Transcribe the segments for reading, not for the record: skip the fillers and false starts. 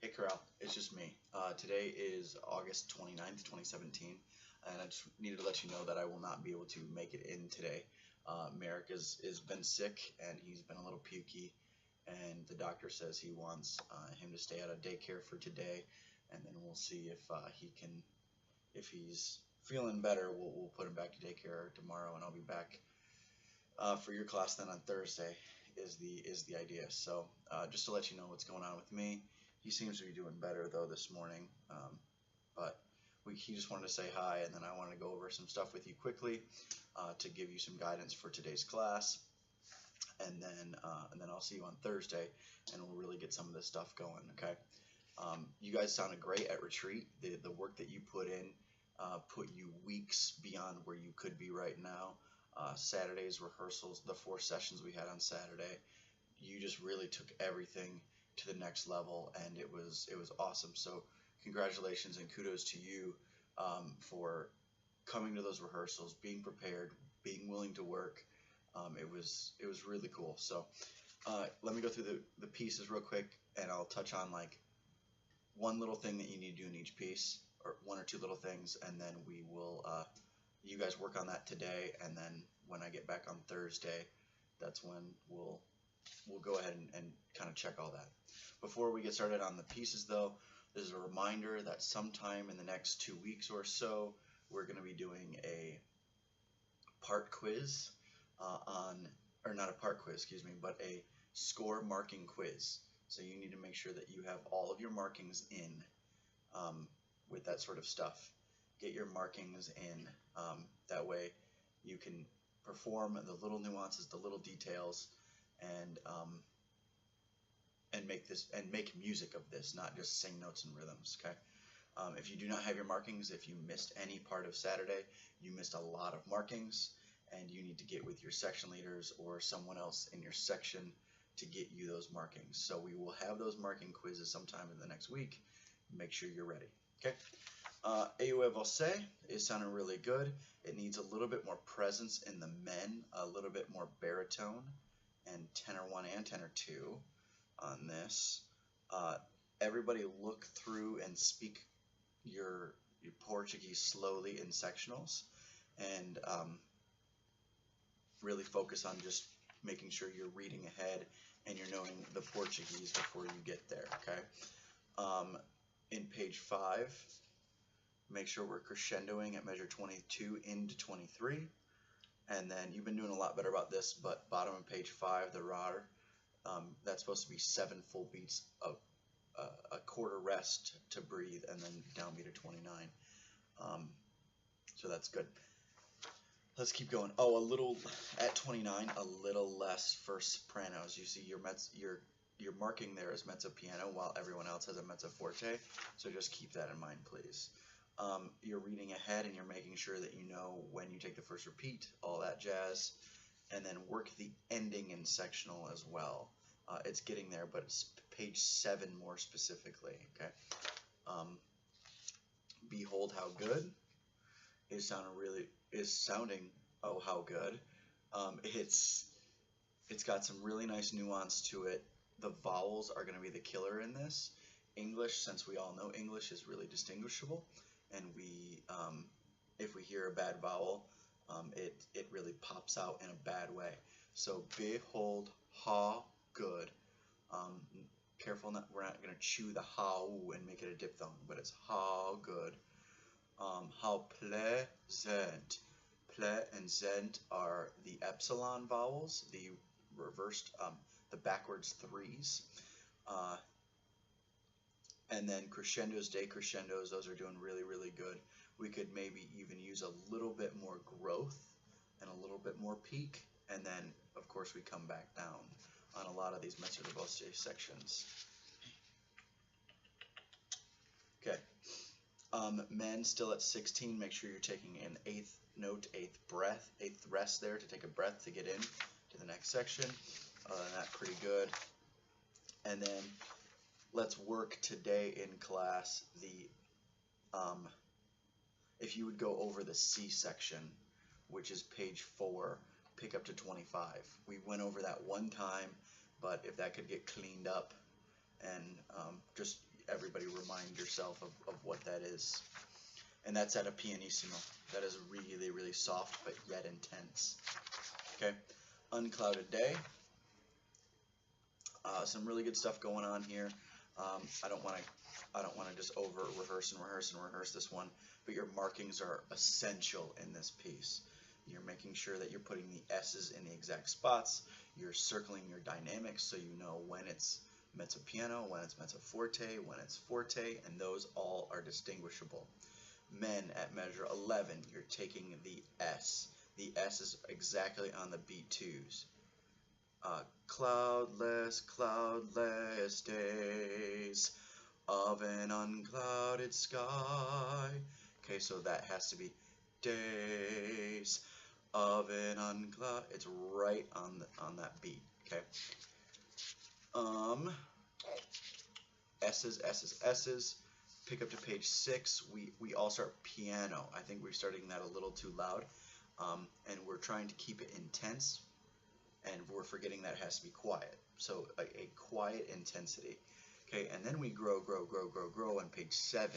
Hey Chorale, it's just me. Today is August 29th, 2017, and I just needed to let you know that I will not be able to make it in today. Merrick is been sick and he's been a little pukey, and the doctor says he wants him to stay out of daycare for today, and then we'll see if he's feeling better, we'll put him back to daycare tomorrow, and I'll be back for your class then on Thursday is the idea. So just to let you know what's going on with me. He seems to be doing better though this morning, but he just wanted to say hi, and then I wanted to go over some stuff with you quickly to give you some guidance for today's class, and then I'll see you on Thursday, and we'll really get some of this stuff going. Okay. You guys sounded great at retreat. The work that you put in put you weeks beyond where you could be right now. Saturday's rehearsals, the 4 sessions we had on Saturday, you just really took everything to the next level, and it was awesome. So congratulations and kudos to you for coming to those rehearsals, being prepared, being willing to work. It was really cool. So let me go through the pieces real quick, and I'll touch on like one little thing that you need to do in each piece, or 1 or 2 little things, and then we will you guys work on that today, and then when I get back on Thursday, that's when we'll go ahead and kind of check all that. Before we get started on the pieces though, this is a reminder that sometime in the next 2 weeks or so, we're going to be doing a part quiz or not a part quiz, excuse me, but a score marking quiz. So you need to make sure that you have all of your markings in with that sort of stuff. Get your markings in. That way you can perform the little nuances, the little details, and make music of this, not just sing notes and rhythms. Okay. If you do not have your markings, if you missed any part of Saturday, you missed a lot of markings, and you need to get with your section leaders or someone else in your section to get you those markings. So we will have those marking quizzes sometime in the next week. Make sure you're ready. Okay. Eu et Você is sounding really good. It needs a little bit more presence in the men, a little bit more baritone, and tenor 1 and tenor 2 on this. Everybody look through and speak your Portuguese slowly in sectionals, and really focus on just making sure you're reading ahead and you're knowing the Portuguese before you get there. Okay. In page 5, make sure we're crescendoing at measure 22 into 23, and then you've been doing a lot better about this, but bottom of page 5, the RAR, that's supposed to be 7 full beats of a quarter rest to breathe, and then downbeat of 29. So that's good. Let's keep going. Oh, a little at 29, a little less for sopranos. You see your marking there is mezzo piano, while everyone else has a mezzo forte. So just keep that in mind, please. You're reading ahead, and you're making sure that you know when you take the first repeat, all that jazz, and then work the ending in sectional as well. It's getting there, but it's page 7 more specifically. Okay. Behold how good is sounding. Oh, how good. It's got some really nice nuance to it. The vowels are going to be the killer in this. English, since we all know English is really distinguishable, and if we hear a bad vowel, it really pops out in a bad way. So behold how good. Careful, we're not going to chew the how and make it a diphthong, but it's how good. How pleasant. Ple and zent are the epsilon vowels, the reversed, the backwards 3s. And then crescendos, decrescendos, those are doing really, really good. We could maybe even use a little bit more growth and a little bit more peak, and then of course we come back down on a lot of these mezzo di voce sections. Okay. Men still at 16, make sure you're taking an 8th note, 8th breath, 8th rest there to take a breath to get in to the next section. Other than that, pretty good. And then let's work today in class if you would go over the C section, which is page 4, pick up to 25. We went over that one time, but if that could get cleaned up, and just everybody remind yourself of what that is. And that's at a pianissimo. That is really, really soft, but yet intense. Okay, unclouded day. Some really good stuff going on here. I don't want to just over rehearse this one, but your markings are essential in this piece. You're making sure that you're putting the S's in the exact spots. You're circling your dynamics so you know when it's mezzo piano, when it's mezzo forte, when it's forte, and those all are distinguishable. Men at measure 11, you're taking the S. The S is exactly on the beat twos. Cloudless, cloudless days of an unclouded sky. Okay, so that has to be days of an unclouded. It's right on that beat. Okay. S's, S's, S's. Pick up to page 6. We all start piano. I think we're starting that a little too loud, and we're trying to keep it intense, and we're forgetting that it has to be quiet. So a quiet intensity. Okay, and then we grow on page 7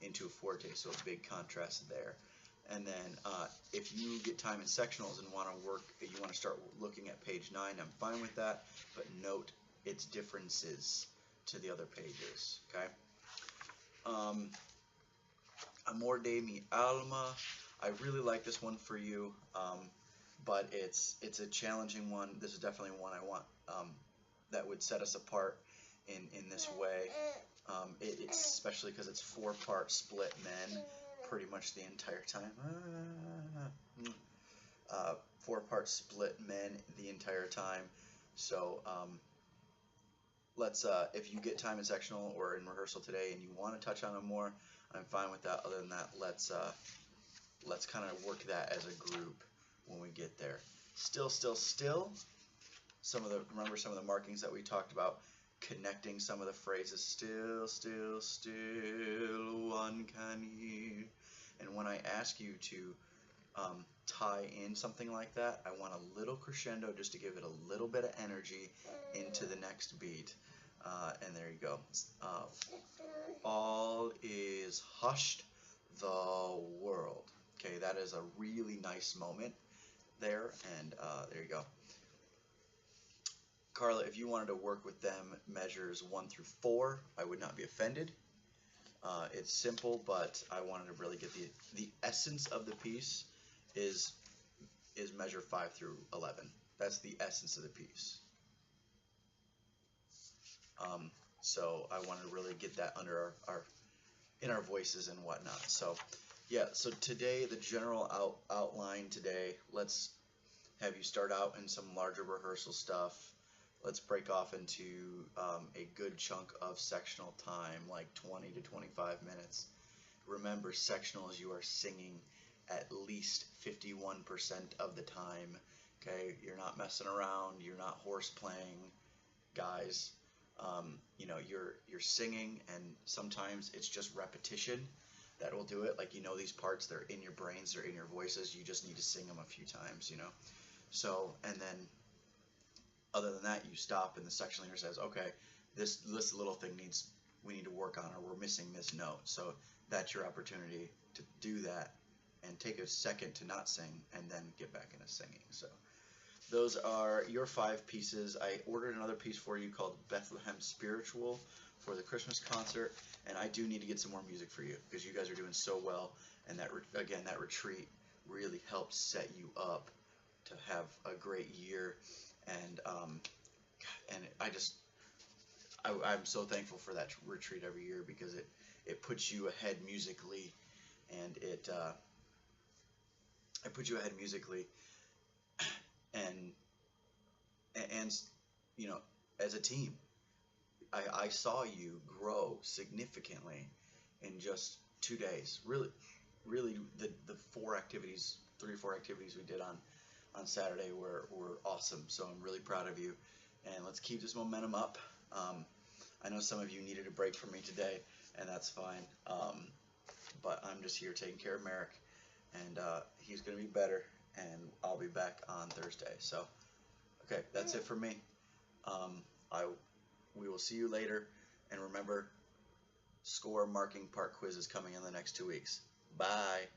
into a forte. So a big contrast there. And then if you get time in sectionals and want to start looking at page 9, I'm fine with that. But note its differences to the other pages. Okay. Amor de mi alma. I really like this one for you, but it's a challenging one. This is definitely one I want that would set us apart in this way. It's especially because it's 4-part split men pretty much the entire time. 4-part split men the entire time. So let's if you get time in sectional or in rehearsal today and you want to touch on them more, I'm fine with that. Other than that, let's kind of work that as a group when we get there. Still. Remember some of the markings that we talked about, connecting some of the phrases. Still, one can hear. And when I ask you to tie in something like that, I want a little crescendo just to give it a little bit of energy into the next beat. And there you go. All is hushed, the world. Okay, that is a really nice moment there, and there you go. Carla, if you wanted to work with them measures 1 through 4, I would not be offended. It's simple, but I wanted to really get the essence of the piece is measure 5 through 11. That's the essence of the piece. So I wanted to really get that under in our voices and whatnot. So yeah, so today, the general outline today, let's have you start out in some larger rehearsal stuff. Let's break off into a good chunk of sectional time, like 20 to 25 minutes. Remember, sectionals, you are singing at least 51% of the time. Okay, you're not messing around, you're not horse playing, guys. You know, you're singing, and sometimes it's just repetition that will do it. Like, you know, these parts, they're in your brains, they're in your voices, you just need to sing them a few times, you know. So, and then other than that, you stop and the section leader says, okay, this little thing we need to work on, or we're missing this note. So that's your opportunity to do that and take a second to not sing and then get back into singing. So those are your 5 pieces. I ordered another piece for you called Bethlehem Spiritual for the Christmas concert, and I do need to get some more music for you because you guys are doing so well, and that that retreat really helped set you up to have a great year. And I'm so thankful for that retreat every year because it puts you ahead musically, and it puts you ahead musically, and you know, as a team. I saw you grow significantly in just 2 days. Really, the 3 or 4 activities we did on Saturday were awesome. So I'm really proud of you, and let's keep this momentum up. I know some of you needed a break from me today, and that's fine. But I'm just here taking care of Merrick, and he's going to be better, and I'll be back on Thursday. So, okay, that's it for me. We will see you later, and remember, score marking part quizzes coming in the next 2 weeks. Bye.